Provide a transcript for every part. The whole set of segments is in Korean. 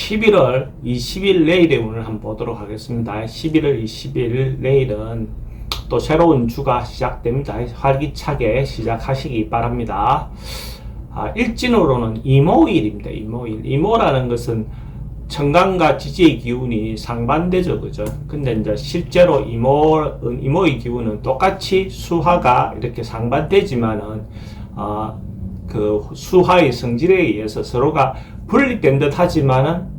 11월 20일 내일의 운을 한번 보도록 하겠습니다. 11월 20일 내일은 또 새로운 주가 시작됩니다. 활기차게 시작하시기 바랍니다. 일진으로는 이모일입니다. 이모일. 이모라는 것은 천간과 지지의 기운이 상반되죠. 그죠? 근데 이제 실제로 이모의 기운은 똑같이 수화가 이렇게 상반되지만은, 그 수화의 성질에 의해서 서로가 분립된 듯 하지만은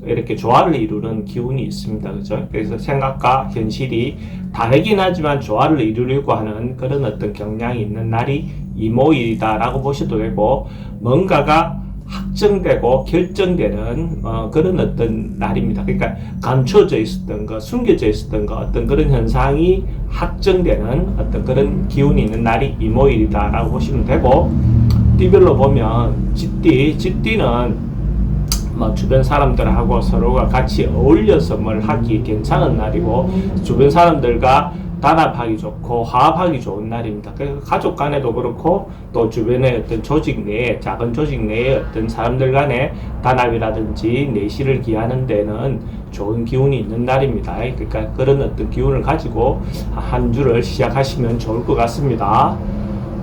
이렇게 조화를 이루는 기운이 있습니다. 그죠? 그래서 생각과 현실이 다르긴 하지만 조화를 이루려고 하는 그런 어떤 경향이 있는 날이 이모일이다라고 보셔도 되고, 뭔가가 확정되고 결정되는 그런 어떤 날입니다. 그러니까 감춰져 있었던 거, 숨겨져 있었던 거, 어떤 그런 현상이 확정되는 어떤 그런 기운이 있는 날이 이모일이다라고 보시면 되고, 띠별로 보면 쥐띠는 주변 사람들하고 서로가 같이 어울려서 뭘 하기 괜찮은 날이고, 주변 사람들과 단합하기 좋고 화합하기 좋은 날입니다. 그래서 가족 간에도 그렇고 또 주변의 어떤 조직 내에, 작은 조직 내에 어떤 사람들 간의 단합이라든지 내실을 기하는 데는 좋은 기운이 있는 날입니다. 그러니까 그런 어떤 기운을 가지고 한 주를 시작하시면 좋을 것 같습니다.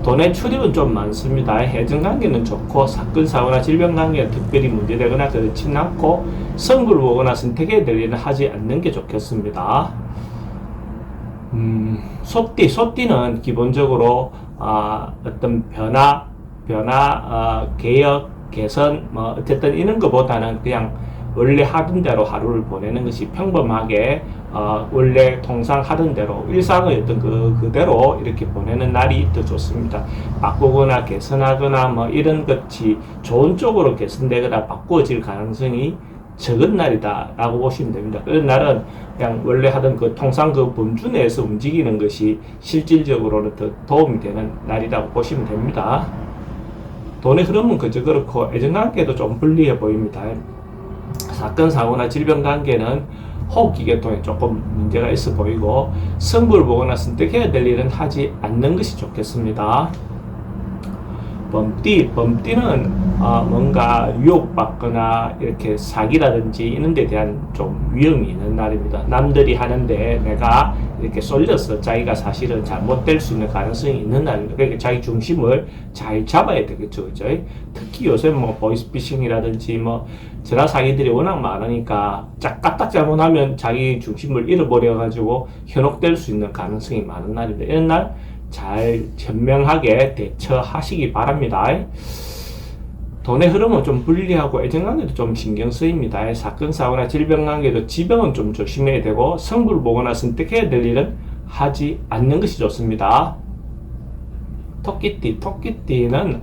돈의 출입은 좀 많습니다. 해증관계는 좋고, 사건, 사고나 질병 관계는 특별히 문제되거나 그렇지는 않고, 승부를 보거나 선택해야 될 일은 하지 않는 게 좋겠습니다. 소띠는 기본적으로 어떤 변화, 개혁, 개선, 어쨌든 이런 것보다는 그냥 원래 하던 대로 하루를 보내는 것이 평범하게 원래 통상 하던 대로 일상의 어떤 그대로 이렇게 보내는 날이 더 좋습니다. 바꾸거나 개선하거나 이런 것이 좋은 쪽으로 개선되거나 바꾸어질 가능성이 적은 날이다 라고 보시면 됩니다. 그런 날은 그냥 원래 하던 그 통상 그 범주 내에서 움직이는 것이 실질적으로는 더 도움이 되는 날이라고 보시면 됩니다. 돈의 흐름은 그저 그렇고 애정관계도 좀 불리해 보입니다. 사건, 사고나 질병 관계는 호흡기계통에 조금 문제가 있어 보이고, 승부를 보거나 선택해야 될 일은 하지 않는 것이 좋겠습니다. 범띠는 뭔가 유혹받거나 이렇게 사기라든지 이런 데 대한 좀 위험이 있는 날입니다. 남들이 하는데 내가 이렇게 쏠려서 자기가 사실은 잘못될 수 있는 가능성이 있는 날입니다. 그러니까 자기 중심을 잘 잡아야 되겠죠. 그죠? 특히 요새 보이스피싱이라든지 전화 사기들이 워낙 많으니까 까딱 잘못하면 자기 중심을 잃어버려가지고 현혹될 수 있는 가능성이 많은 날입니다. 이런 날 잘 현명하게 대처하시기 바랍니다. 돈의 흐름은 좀 불리하고 애정관계도 좀 신경 쓰입니다. 사건, 사고나 질병 관계도 지병은 좀 조심해야 되고, 승부를 보거나 선택해야 될 일은 하지 않는 것이 좋습니다. 토끼띠는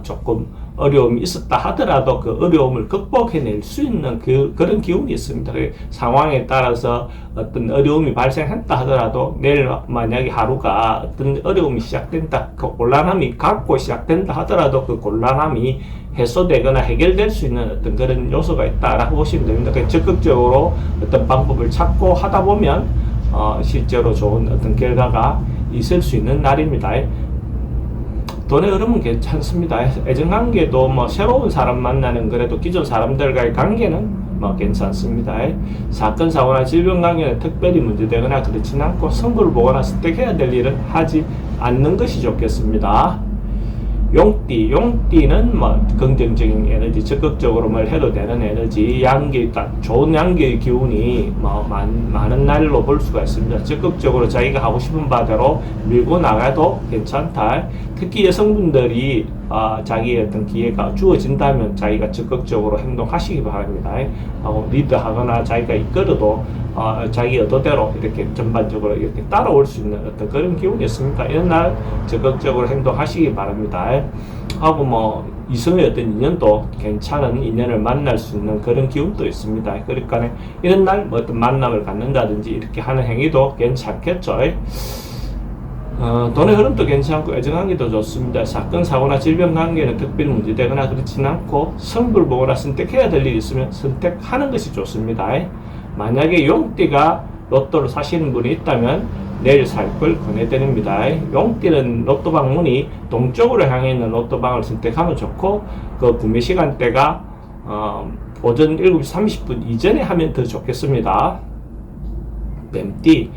조금 어려움이 있었다 하더라도 그 어려움을 극복해낼 수 있는 그런 기운이 있습니다. 상황에 따라서 어떤 어려움이 발생했다 하더라도 내일 만약에 하루가 어떤 어려움이 시작된다, 그 곤란함이 갖고 시작된다 하더라도 그 곤란함이 해소되거나 해결될 수 있는 어떤 그런 요소가 있다라고 보시면 됩니다. 적극적으로 어떤 방법을 찾고 하다 보면 실제로 좋은 어떤 결과가 있을 수 있는 날입니다. 돈의 흐름은 괜찮습니다. 애정관계도 새로운 사람 만나는 그래도 기존 사람들과의 관계는 괜찮습니다. 사건, 사고나 질병 관계는 특별히 문제되거나 그렇지는 않고, 승부를 보거나 선택해야 될 일은 하지 않는 것이 좋겠습니다. 용띠는 긍정적인 에너지, 적극적으로 뭘 해도 되는 에너지, 좋은 양기의 기운이 많은 날로 볼 수가 있습니다. 적극적으로 자기가 하고 싶은 바대로 밀고 나가도 괜찮다. 특히 여성분들이 자기의 어떤 기회가 주어진다면 자기가 적극적으로 행동하시기 바랍니다. 리드하거나 자기가 이끌어도 자기 의도대로 이렇게 전반적으로 이렇게 따라올 수 있는 어떤 그런 기운이 있습니다. 이런 날 적극적으로 행동하시기 바랍니다. 하고 이성의 어떤 인연도 괜찮은 인연을 만날 수 있는 그런 기운도 있습니다. 그러니까 이런 날 어떤 만남을 갖는다든지 이렇게 하는 행위도 괜찮겠죠. 돈의 흐름도 괜찮고 애정관계도 좋습니다. 사건, 사고나 질병 관계는 특별히 문제되거나 그렇지는 않고, 승부를 보거나 선택해야 될 일이 있으면 선택하는 것이 좋습니다. 만약에 용띠가 로또를 사시는 분이 있다면 내일 살 걸 권해드립니다. 용띠는 로또 방문이 동쪽으로 향해 있는 로또방을 선택하면 좋고, 그 구매 시간대가 오전 7시 30분 이전에 하면 더 좋겠습니다. 뱀띠.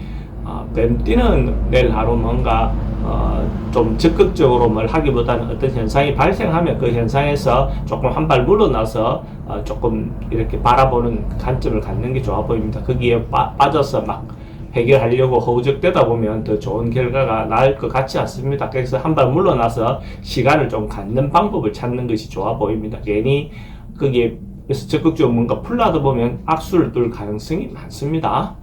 뱀띠는 내일 하루 뭔가 좀 적극적으로 뭘 하기보다는 어떤 현상이 발생하면 그 현상에서 조금 한 발 물러나서 조금 이렇게 바라보는 관점을 갖는 게 좋아 보입니다. 거기에 빠져서 막 해결하려고 허우적대다 보면 더 좋은 결과가 나을 것 같지 않습니다. 그래서 한 발 물러나서 시간을 좀 갖는 방법을 찾는 것이 좋아 보입니다. 괜히 거기에 적극적으로 뭔가 풀라다 보면 악수를 뚫을 가능성이 많습니다.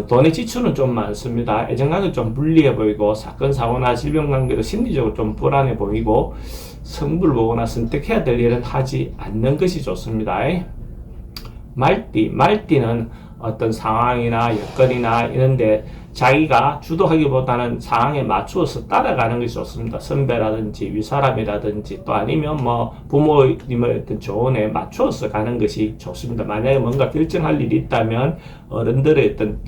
돈의 지출은 좀 많습니다. 애정관계 좀 불리해 보이고 사건 사고나 질병 관계도 심리적으로 좀 불안해 보이고 성부를 보거나 선택해야 될 일은 하지 않는 것이 좋습니다. 말띠는 어떤 상황이나 여건이나 이런데 자기가 주도하기보다는 상황에 맞추어서 따라가는 것이 좋습니다. 선배라든지 윗사람이라든지 또 아니면 뭐 부모님의 어떤 조언에 맞추어서 가는 것이 좋습니다. 만약에 뭔가 결정할 일이 있다면 어른들의 어떤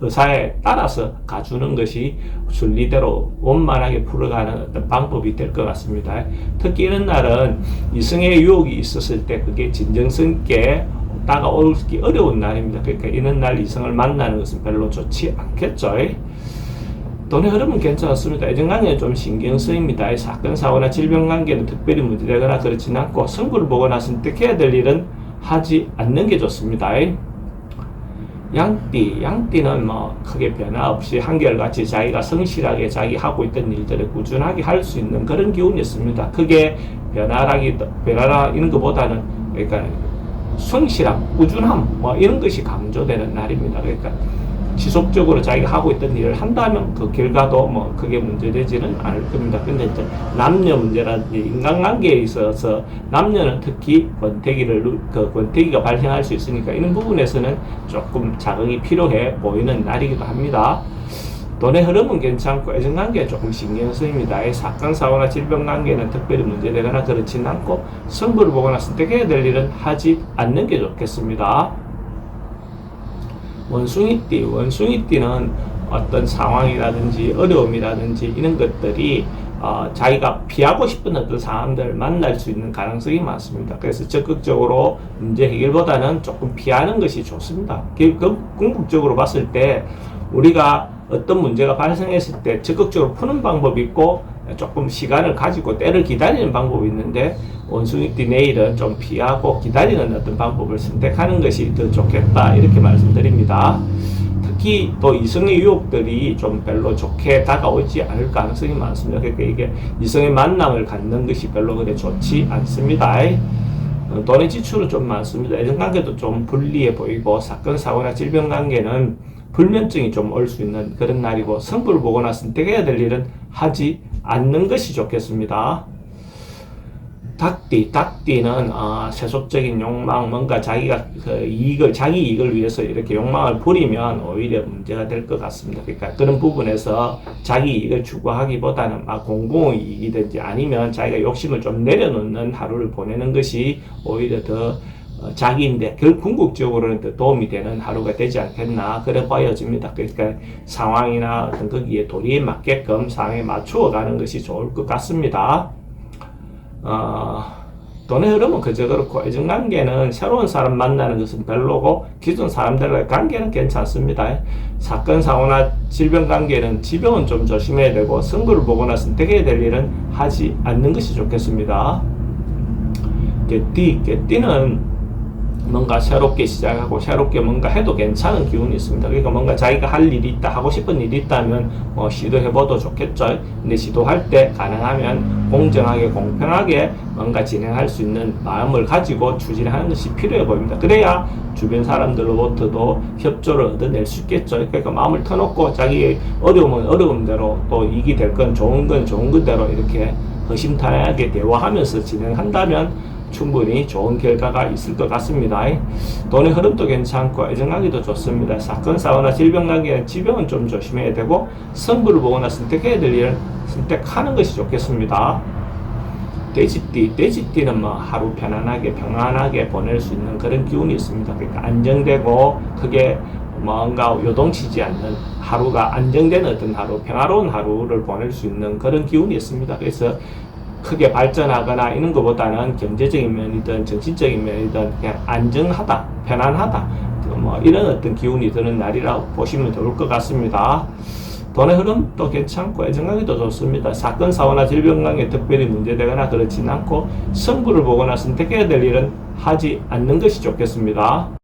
의사에 따라서 가주는 것이 순리대로 원만하게 풀어가는 어떤 방법이 될 것 같습니다. 특히 이런 날은 이성의 유혹이 있었을 때 그게 진정성 있게 다가오기 어려운 날입니다. 그러니까 이런 날 이성을 만나는 것은 별로 좋지 않겠죠. 돈의 흐름은 괜찮습니다. 애정관계는 좀 신경 쓰입니다. 사건, 사고나 질병 관계는 특별히 문제되거나 그렇지는 않고 성부를 보거나 선택해야 될 일은 하지 않는 게 좋습니다. 양띠는 뭐 크게 변화 없이 한결같이 자기가 성실하게 자기 하고 있던 일들을 꾸준하게 할 수 있는 그런 기운이 있습니다. 크게 변화라 이런 것보다는 그러니까 성실함, 꾸준함 뭐 이런 것이 강조되는 날입니다. 그러니까 지속적으로 자기가 하고 있던 일을 한다면 그 결과도 뭐 크게 문제되지는 않을 겁니다. 근데 이제 남녀 문제라든지 인간관계에 있어서 남녀는 특히 권태기가 발생할 수 있으니까 이런 부분에서는 조금 자극이 필요해 보이는 날이기도 합니다. 돈의 흐름은 괜찮고 애정관계에 조금 신경 쓰입니다. 사건, 사고나 질병 관계는 특별히 문제되거나 그렇지는 않고 성부를 보거나 선택해야 될 일은 하지 않는 게 좋겠습니다. 원숭이띠는 어떤 상황이라든지 어려움이라든지 이런 것들이 자기가 피하고 싶은 어떤 상황들을 만날 수 있는 가능성이 많습니다. 그래서 적극적으로 문제 해결보다는 조금 피하는 것이 좋습니다. 궁극적으로 봤을 때 우리가 어떤 문제가 발생했을 때 적극적으로 푸는 방법이 있고 조금 시간을 가지고 때를 기다리는 방법이 있는데 원숭이띠 내일은 좀 피하고 기다리는 어떤 방법을 선택하는 것이 더 좋겠다 이렇게 말씀드립니다. 특히 또 이성의 유혹들이 좀 별로 좋게 다가오지 않을 가능성이 많습니다. 그러니까 이게 이성의 만남을 갖는 것이 별로 그래 좋지 않습니다. 돈의 지출은 좀 많습니다. 애정관계도 좀 불리해 보이고 사건, 사고나 질병 관계는 불면증이 좀 올 수 있는 그런 날이고 성부를 보거나 선택해야 될 일은 하지 않는 것이 좋겠습니다. 닭띠는 세속적인 욕망, 뭔가 자기가 자기 이익을 위해서 이렇게 욕망을 부리면 오히려 문제가 될 것 같습니다. 그러니까 그런 부분에서 자기 이익을 추구하기보다는 공공이익이든지 아니면 자기가 욕심을 좀 내려놓는 하루를 보내는 것이 오히려 더 자기인데 궁극적으로는 더 도움이 되는 하루가 되지 않겠나 그래 보여집니다. 그러니까 상황이나 어떤 거기에 도리에 맞게끔 상황에 맞추어 가는 것이 좋을 것 같습니다. 돈의 흐름은 그저 그렇고 애정관계는 새로운 사람 만나는 것은 별로고 기존 사람들과의 관계는 괜찮습니다. 사건, 사고나 질병 관계는 지병은 좀 조심해야 되고 승부를 보거나 선택해야 될 일은 하지 않는 것이 좋겠습니다. 개띠는 뭔가 새롭게 시작하고 새롭게 뭔가 해도 괜찮은 기운이 있습니다. 그러니까 뭔가 자기가 할 일이 있다, 하고 싶은 일이 있다면 시도해봐도 좋겠죠. 근데 시도할 때 가능하면 공정하게 공평하게 뭔가 진행할 수 있는 마음을 가지고 추진하는 것이 필요해 보입니다. 그래야 주변 사람들로부터도 협조를 얻어낼 수 있겠죠. 그러니까 마음을 터놓고 자기 어려움은 어려움대로 또 이익이 될 건 좋은 건 좋은 것대로 이렇게 허심탄회하게 대화하면서 진행한다면 충분히 좋은 결과가 있을 것 같습니다. 돈의 흐름도 괜찮고 애정관계도 좋습니다. 사건, 사고나 질병 관계는 지병은 좀 조심해야 되고 성부를 보거나 선택해야 될 일을 선택하는 것이 좋겠습니다. 돼지띠는 하루 편안하게 평안하게 보낼 수 있는 그런 기운이 있습니다. 그러니까 안정되고 크게 뭔가 요동치지 않는 하루가 안정된 어떤 하루, 평화로운 하루를 보낼 수 있는 그런 기운이 있습니다. 그래서 크게 발전하거나 이런 것보다는 경제적인 면이든 정신적인 면이든 그냥 안정하다, 편안하다, 뭐 이런 어떤 기운이 드는 날이라고 보시면 좋을 것 같습니다. 돈의 흐름도 괜찮고 애정하기도 좋습니다. 사건, 사고나 질병 관계 특별히 문제되거나 그렇진 않고 승부를 보거나 선택해야 될 일은 하지 않는 것이 좋겠습니다.